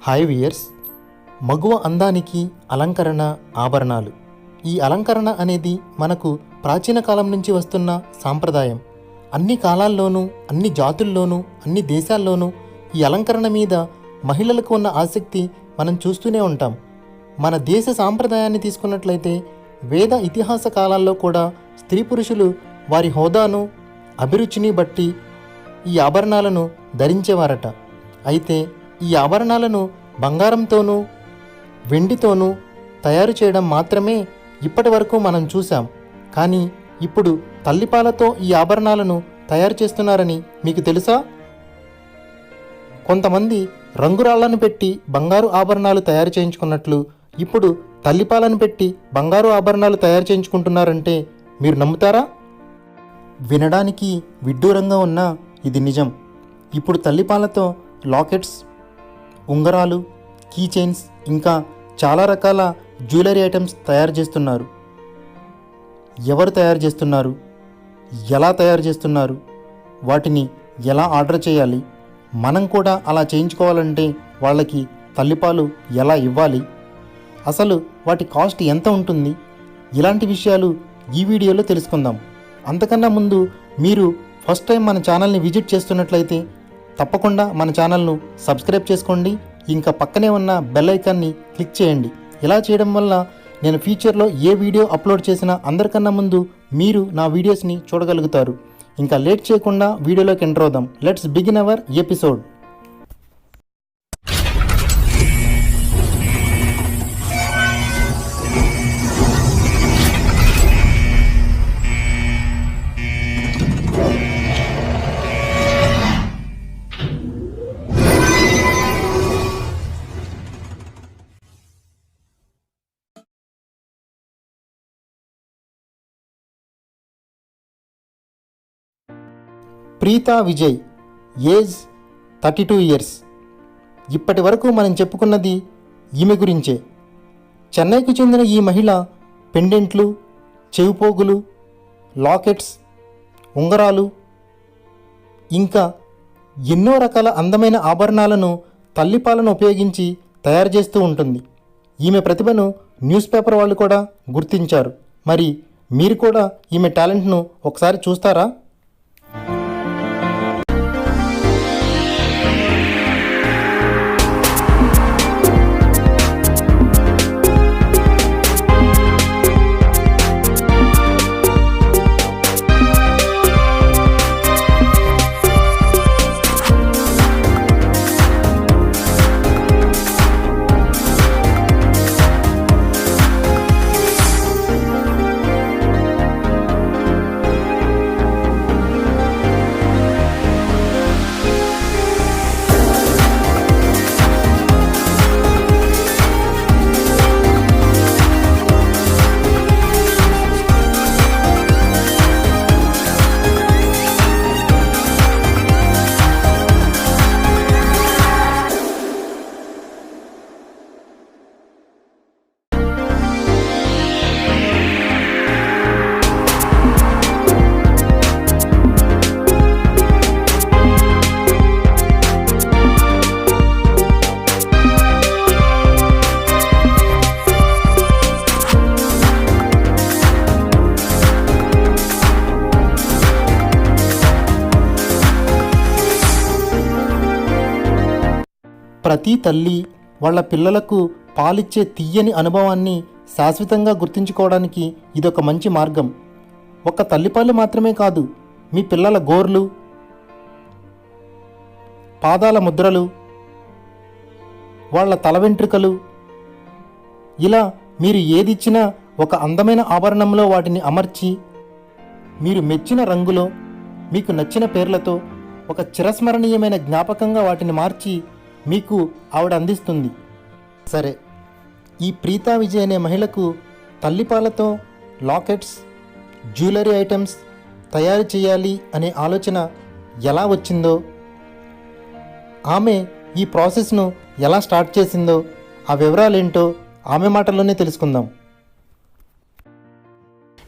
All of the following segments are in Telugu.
హాయ్ వియర్స్, మగువ అందానికి అలంకరణ ఆభరణాలు. ఈ అలంకరణ అనేది మనకు ప్రాచీన కాలం నుంచి వస్తున్న సాంప్రదాయం. అన్ని కాలాల్లోనూ, అన్ని జాతుల్లోనూ, అన్ని దేశాల్లోనూ ఈ అలంకరణ మీద మహిళలకు ఉన్న ఆసక్తి మనం చూస్తూనే ఉంటాం. మన దేశ సాంప్రదాయాన్ని తీసుకున్నట్లయితే వేద ఇతిహాస కాలాల్లో కూడా స్త్రీ పురుషులు వారి హోదాను, అభిరుచిని బట్టి ఈ ఆభరణాలను ధరించేవారట. అయితే ఈ ఆభరణాలను బంగారంతోనూ వెండితోనూ తయారు చేయడం మాత్రమే ఇప్పటి వరకు మనం చూసాం. కానీ ఇప్పుడు తల్లిపాలతో ఈ ఆభరణాలను తయారు చేస్తున్నారని మీకు తెలుసా? కొంతమంది రంగురాళ్లను పెట్టి బంగారు ఆభరణాలు తయారు చేయించుకున్నట్లు ఇప్పుడు తల్లిపాలను పెట్టి బంగారు ఆభరణాలు తయారు చేయించుకుంటున్నారంటే మీరు నమ్ముతారా? వినడానికి విడ్డూరంగా ఉన్నా ఇది నిజం. ఇప్పుడు తల్లిపాలతో లాకెట్స్, ఉంగరాలు, కీ చైన్స్, ఇంకా చాలా రకాల జ్యువెలరీ ఐటమ్స్ తయారు చేస్తున్నారు. ఎవరు తయారు చేస్తున్నారు? ఎలా తయారు చేస్తున్నారు? వాటిని ఎలా ఆర్డర్ చేయాలి? మనం కూడా అలా చేయించుకోవాలంటే వాళ్ళకి తల్లిపాలు ఎలా ఇవ్వాలి? అసలు వాటి కాస్ట్ ఎంత ఉంటుంది? ఇలాంటి విషయాలు ఈ వీడియోలో తెలుసుకుందాం. అంతకన్నా ముందు మీరు ఫస్ట్ టైం మన ఛానల్ని విజిట్ చేస్తున్నట్లయితే తప్పకుండా మన ఛానల్ను సబ్స్క్రైబ్ చేసుకోండి. ఇంకా పక్కనే ఉన్న బెల్ ఐకాన్ని క్లిక్ చేయండి. ఇలా చేయడం వల్ల నేను ఫ్యూచర్లో ఏ వీడియో అప్లోడ్ చేసినా అందరికన్నా ముందు మీరు నా వీడియోస్ని చూడగలుగుతారు. ఇంకా లేట్ చేయకుండా వీడియోలోకి ఎంటర్ అవుదాం. Let's begin our episode. Preetha Vijay, age 32 years. ఇప్పటి వరకు మనం చెప్పుకున్నది ఈమె గురించే. చెన్నైకి చెందిన ఈ మహిళ పెండెంట్లు, చెవిపోగులు, లాకెట్స్, ఉంగరాలు, ఇంకా ఎన్నో రకాల అందమైన ఆభరణాలను తల్లిపాలను ఉపయోగించి తయారు చేస్తూ ఉంటుంది. ఈమె ప్రతిభను న్యూస్ పేపర్ వాళ్ళు కూడా గుర్తించారు. మరి మీరు కూడా ఈమె టాలెంట్ను ఒకసారి చూస్తారా? ప్రతి తల్లి వాళ్ళ పిల్లలకు పాలిచ్చే తీయని అనుభవాన్ని శాశ్వతంగా గుర్తుంచుకోవడానికి ఇదొక మంచి మార్గం. ఒక తల్లిపాలు మాత్రమే కాదు, మీ పిల్లల గోర్లు, పాదాల ముద్రలు, వాళ్ళ తల వెంట్రుకలు, ఇలా మీరు ఏదిచ్చినా ఒక అందమైన ఆభరణంలో వాటిని అమర్చి మీరు మెచ్చిన రంగులో, మీకు నచ్చిన పేర్లతో ఒక చిరస్మరణీయమైన జ్ఞాపకంగా వాటిని మార్చి మీకు ఆవిడ అందిస్తుంది. సరే, ఈ ప్రీతా విజయ్ అనే మహిళకు తల్లిపాలతో లాకెట్స్, జ్యువెలరీ ఐటమ్స్ తయారు చేయాలి అనే ఆలోచన ఎలా వచ్చిందో, ఆమె ఈ ప్రాసెస్ను ఎలా స్టార్ట్ చేసిందో, ఆ వివరాలేంటో ఆమె మాటల్లోనే తెలుసుకుందాం.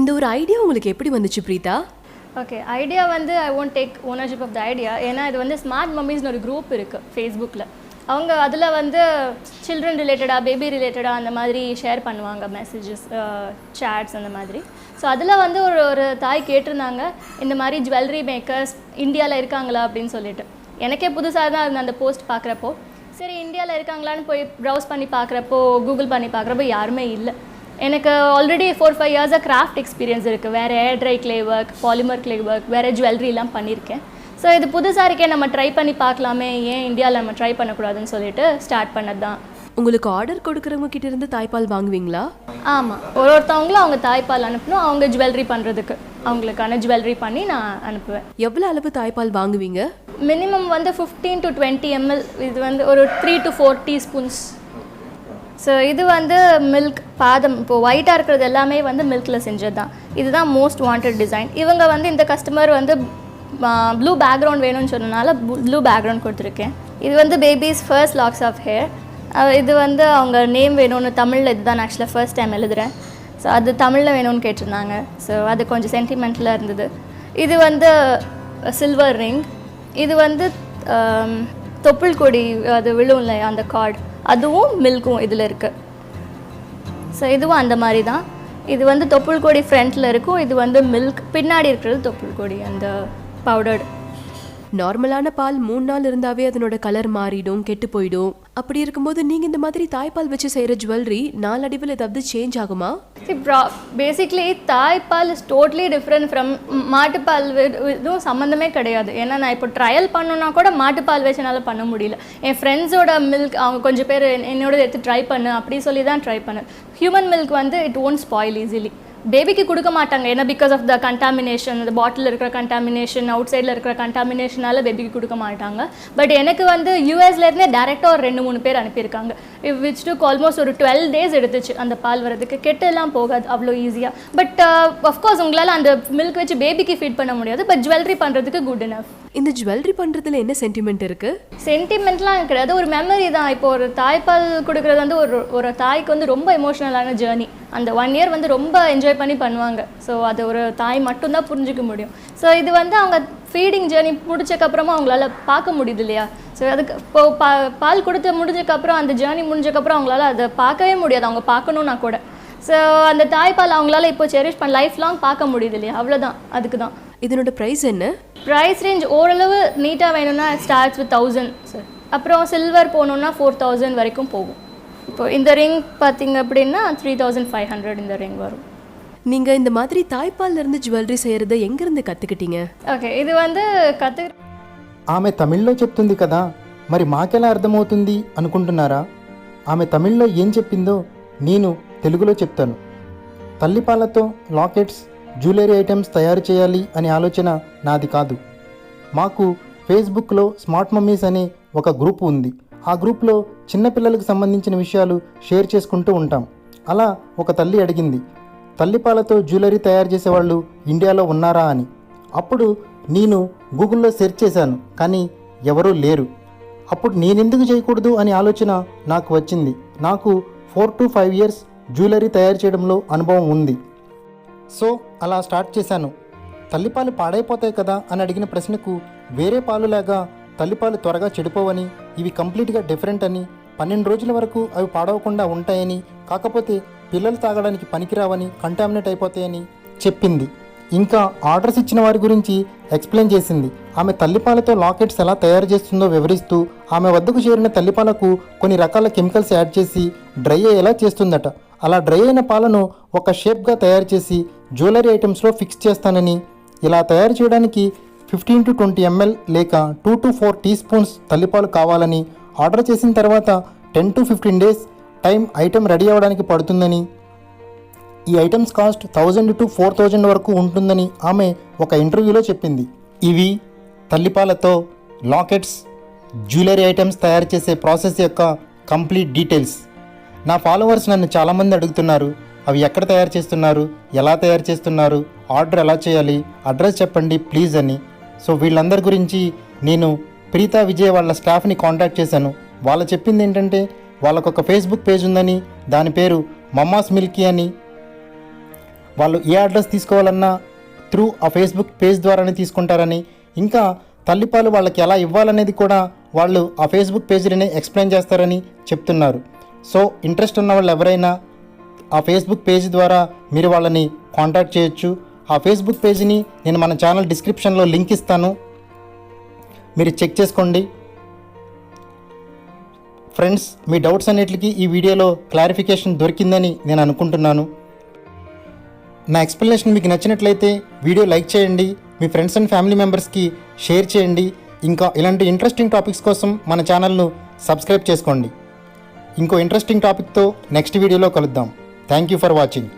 இந்த ஒரு ஐடியா உங்களுக்கு எப்படி வந்துச்சு பிரீதா? ஓகே, ஐடியா வந்து I won't take ownership of the idea. ஏன்னா இது வந்து ஸ்மார்ட் மம்மிஸ்னு ஒரு குரூப் இருக்குது ஃபேஸ்புக்கில். அவங்க அதில் வந்து சில்ட்ரன் ரிலேட்டடாக பேபி ரிலேட்டடாக அந்த மாதிரி ஷேர் பண்ணுவாங்க மெசேஜஸ் சேட்ஸ் அந்த மாதிரி. ஸோ அதில் வந்து ஒரு தாய் கேட்டிருந்தாங்க இந்த மாதிரி ஜுவல்லரி மேக்கர்ஸ் இந்தியாவில் இருக்காங்களா அப்படின்னு சொல்லிட்டு. எனக்கே புதுசாக தான் இருந்தது அந்த போஸ்ட் பார்க்குறப்போ. சரி இந்தியாவில் இருக்காங்களான்னு போய் ப்ரௌஸ் பண்ணி பார்க்குறப்போ கூகுள் பண்ணி பார்க்குறப்போ யாருமே இல்லை. எனக்கு ஆல்ரெடி 4-5 இயர்ஸாக கிராஃப்ட் எக்ஸ்பீரியன்ஸ் இருக்குது. வேறு air dry clay work, polymer clay work, வேறு ஜுவல்லரிலாம் பண்ணியிருக்கேன். ஸோ இது புதுசாக இருக்கே, நம்ம ட்ரை பண்ணி பார்க்கலாமே, ஏன் இந்தியாவில் நம்ம ட்ரை பண்ணக்கூடாதுன்னு சொல்லிட்டு ஸ்டார்ட் பண்ணது தான். உங்களுக்கு ஆர்டர் கொடுக்குறவங்க கிட்ட இருந்து தாய்ப்பால் வாங்குவீங்களா? ஆமாம், ஒருத்தவங்களும் அவங்க தாய்ப்பால் அனுப்பணும், அவங்க ஜுவல்லரி பண்ணுறதுக்கு அவங்களுக்கான ஜுவல்லரி பண்ணி நான் அனுப்புவேன். எவ்வளோ அளவு தாய்ப்பால் வாங்குவீங்க? மினிமம் வந்து 15 to 20 ml. இது வந்து ஒரு 3 to 4 teaspoons. ஸோ இது வந்து மில்க் பாதம், இப்போது ஒயிட்டாக இருக்கிறது எல்லாமே வந்து மில்கில் செஞ்சது தான். இதுதான் மோஸ்ட் வாண்டட் டிசைன். இவங்க வந்து இந்த கஸ்டமர் வந்து ப்ளூ பேக்ரவுண்ட் வேணும்னு சொன்னனால ப்ளூ பேக்ரவுண்ட் கொடுத்துருக்கேன். இது வந்து baby's first locks of hair. இது வந்து அவங்க நேம் வேணும்னு தமிழில், இதுதான் ஆக்சுவலாக ஃபர்ஸ்ட் டைம் எழுதுகிறேன். ஸோ அது தமிழில் வேணும்னு கேட்டிருந்தாங்க. ஸோ அது கொஞ்சம் சென்டிமெண்ட்டில் இருந்தது. இது வந்து சில்வர் ரிங். இது வந்து தொப்புள் கொடி, அது விழும் இல்லையா அந்த கார்டு, அதுவும் மில்க்கும் இதில் இருக்குது. ஸோ இதுவும் அந்த மாதிரி தான். இது வந்து தொப்புள் கொடி ஃப்ரண்ட்டில் இருக்கும், இது வந்து மில்க் பின்னாடி இருக்கிறது தொப்புள் கொடி அந்த பவுடர்டு. நார்மலான பால் 3 நாள் இருந்தாவே அதனோட கலர் மாறிடும், கெட்டு போயிடும். அப்படி இருக்கும்போது நீங்கள் இந்த மாதிரி தாய்ப்பால் வச்சு செய்கிற ஜுவல்லரி நாளடைவில் ஏதாவது சேஞ்ச் ஆகுமா? பேசிக்லி தாய்ப்பால் இஸ் டோட்லி டிஃப்ரெண்ட் ஃப்ரம் மாட்டுப்பால். இதுவும் சம்மந்தமே கிடையாது. ஏன்னா நான் இப்போ ட்ரையல் பண்ணணுன்னா கூட மாட்டுப்பால் வச்சனால பண்ண முடியல. என் ஃப்ரெண்ட்ஸோட மில்க் அவங்க கொஞ்சம் பேர் என்னோட எடுத்து ட்ரை பண்ணு அப்படி சொல்லி தான் ட்ரை பண்ணேன். ஹியூமன் மில்க் வந்து இட் ஓன்ட் ஸ்பாயில் ஈஸிலி. பேபிக்கு கொடுக்க மாட்டாங்க, ஏன்னா பிகாஸ் ஆஃப் த கண்டாமினேஷன், இந்த பாட்டில் இருக்கிற கண்டாமினேஷன், அவுட் சைடில் இருக்கிற கண்டாமினேஷனால பேபிக்கு கொடுக்க மாட்டாங்க. பட் எனக்கு வந்து யூஎஸ்லேருந்தே டேரெக்டாக ஒரு 2-3 பேர் அனுப்பியிருக்காங்க. விச் டுக் ஆல்மோஸ்ட் ஒரு 12 days எடுத்துச்சு அந்த பால் வரதுக்கு. கெட்டெல்லாம் போகாது அவ்வளோ ஈஸியாக. பட் அஃப்கோர்ஸ் உங்களால் அந்த மில்க் வச்சு பேபிக்கு ஃபீட் பண்ண முடியாது, பட் ஜுவல்லரி பண்ணுறதுக்கு குட் இனஃப். இந்த ஜுவல்லரி பண்ணுறதுல என்ன சென்டிமெண்ட் இருக்குது? சென்டிமெண்ட்லாம் கிடையாது, ஒரு மெமரி தான். இப்போ ஒரு தாய்ப்பால் கொடுக்குறது வந்து ஒரு தாய்க்கு வந்து ரொம்ப எமோஷ்னலான ஜேர்னி. அந்த 1 year வந்து ரொம்ப என்ஜாய் பண்ணி பண்ணுவாங்க. ஸோ அது ஒரு தாய் மட்டும்தான் புரிஞ்சிக்க முடியும். ஸோ இது வந்து அவங்க ஃபீடிங் ஜேர்னி முடிச்சக்கப்புறமா அவங்களால பார்க்க முடியுது இல்லையா? ஸோ அதுக்கு இப்போ பால் கொடுத்து முடிஞ்சக்கப்புறம், அந்த ஜேர்னி முடிஞ்சக்கப்புறம் அவங்களால அதை பார்க்கவே முடியாது, அவங்க பார்க்கணுன்னா கூட. ஸோ அந்த தாய்ப்பால் அவங்களால இப்போ செரிஷ் பண்ண லைஃப் லாங் பார்க்க முடியுது இல்லையா? அவ்வளோதான், அதுக்கு தான். இதனோட ப்ரைஸ் என்ன? ப்ரைஸ் ரேஞ்ச் ஓரளவு நீட்டாக வேணும்னா ஸ்டார்ட்ஸ் வித் 1000 சார். அப்புறம் சில்வர் போகணுன்னா 4000 வரைக்கும் போகும். இப்போ இந்த ரிங் பார்த்தீங்க அப்படின்னா 3500 இந்த ரிங் வரும். நீங்கள் இந்த மாதிரி தாய்ப்பால்லேருந்து ஜுவல்லరీ செய்கிறத ఎక్కడిருந்து కత్తుకిட்டீங்க? ఓకే, ఇది வந்து ఆమె తమిళ్లో చెప్తుంది కదా, మరి మాకెలా అర్థమవుతుంది అనుకుంటున్నారా? ఆమె తమిళ్లో ఏం చెప్పిందో నేను తెలుగులో చెప్తాను. తల్లిపాలతో లాకెట్స్, జ్యువెలరీ ఐటమ్స్ తయారు చేయాలి అనే ఆలోచన నాది కాదు. మాకు ఫేస్బుక్లో స్మార్ట్ మమ్మీస్ అనే ఒక గ్రూప్ ఉంది. ఆ గ్రూప్లో చిన్నపిల్లలకు సంబంధించిన విషయాలు షేర్ చేసుకుంటూ ఉంటాం. అలా ఒక తల్లి అడిగింది, తల్లిపాలతో జ్యువెలరీ తయారు చేసేవాళ్ళు ఇండియాలో ఉన్నారా అని. అప్పుడు నేను గూగుల్లో సెర్చ్ చేశాను, కానీ ఎవరూ లేరు. అప్పుడు నేనెందుకు చేయకూడదు అని ఆలోచన నాకు వచ్చింది. నాకు 4 to 5 years జ్యువెలరీ తయారు చేయడంలో అనుభవం ఉంది. సో అలా స్టార్ట్ చేశాను. తల్లిపాలు పాడైపోతాయి కదా అని అడిగిన ప్రశ్నకు వేరే పాలులాగా తల్లిపాలు త్వరగా చెడిపోవని, ఇవి కంప్లీట్గా డిఫరెంట్ అని, 12 రోజుల వరకు అవి పాడవకుండా ఉంటాయని, కాకపోతే పిల్లలు తాగడానికి పనికిరావని, కంటామినేట్ అయిపోతాయని చెప్పింది. ఇంకా ఆర్డర్స్ ఇచ్చిన వారి గురించి ఎక్స్ప్లెయిన్ చేసింది. ఆమె తల్లిపాలతో లాకెట్స్ ఎలా తయారు చేస్తుందో వివరిస్తూ, ఆమె వద్దకు చేరిన తల్లిపాలకు కొన్ని రకాల కెమికల్స్ యాడ్ చేసి డ్రై అయ్యేలా చేస్తుందట. అలా డ్రై అయిన పాలను ఒక షేప్గా తయారు చేసి జ్యువెలరీ ఐటమ్స్లో ఫిక్స్ చేస్తానని, ఇలా తయారు చేయడానికి 15 to 20 ml లేక 2 to 4 teaspoons తల్లిపాలు కావాలని, ఆర్డర్ చేసిన తర్వాత 10 to 15 days time item ready అవ్వడానికి పడుతుందని, ఈ ఐటమ్స్ కాస్ట్ 1000 to 4000 వరకు ఉంటుందని ఆమె ఒక ఇంటర్వ్యూలో చెప్పింది. ఇవి తల్లిపాలతో లాకెట్స్, జ్యువెలరీ ఐటమ్స్ తయారు చేసే ప్రాసెస్ యొక్క కంప్లీట్ డీటెయిల్స్. నా ఫాలోవర్స్ నన్ను చాలామంది అడుగుతున్నారు, అవి ఎక్కడ తయారు చేస్తున్నారు, ఎలా తయారు చేస్తున్నారు, ఆర్డర్ ఎలా చేయాలి, అడ్రస్ చెప్పండి ప్లీజ్ అని. సో వీళ్ళందరి గురించి నేను ప్రీతా విజయ్ వాళ్ళ స్టాఫ్ని కాంటాక్ట్ చేశాను. వాళ్ళు చెప్పింది ఏంటంటే, వాళ్ళకొక ఫేస్బుక్ పేజ్ ఉందని, దాని పేరు మమ్మాస్ మిల్కీ అని. వాళ్ళు ఏ అడ్రస్ తీసుకోవాలన్నా త్రూ ఆ ఫేస్బుక్ పేజ్ ద్వారానే తీసుకుంటారని, ఇంకా తల్లిపాలు వాళ్ళకి ఎలా ఇవ్వాలనేది కూడా వాళ్ళు ఆ ఫేస్బుక్ పేజీని ఎక్స్ప్లెయిన్ చేస్తారని చెప్తున్నారు. సో ఇంట్రెస్ట్ ఉన్న వాళ్ళు ఎవరైనా ఆ ఫేస్బుక్ పేజీ ద్వారా మీరు వాళ్ళని కాంటాక్ట్ చేయొచ్చు. ఆ ఫేస్బుక్ పేజీని నేను మన ఛానల్ డిస్క్రిప్షన్లో లింక్ ఇస్తాను, మీరు చెక్ చేసుకోండి. ఫ్రెండ్స్, మీ డౌట్స్ అన్నిటికీ ఈ వీడియోలో క్లారిఫికేషన్ దొరికిందని నేను అనుకుంటున్నాను. నా ఎక్స్ప్లెనేషన్ మీకు నచ్చినట్లయితే వీడియో లైక్ చేయండి, మీ ఫ్రెండ్స్ అండ్ ఫ్యామిలీ మెంబర్స్కి షేర్ చేయండి. ఇంకా ఇలాంటి ఇంట్రెస్టింగ్ టాపిక్స్ కోసం మన ఛానల్ను సబ్స్క్రైబ్ చేసుకోండి. ఇంకో ఇంట్రెస్టింగ్ టాపిక్తో నెక్స్ట్ వీడియోలో కలుద్దాం. Thank you for watching.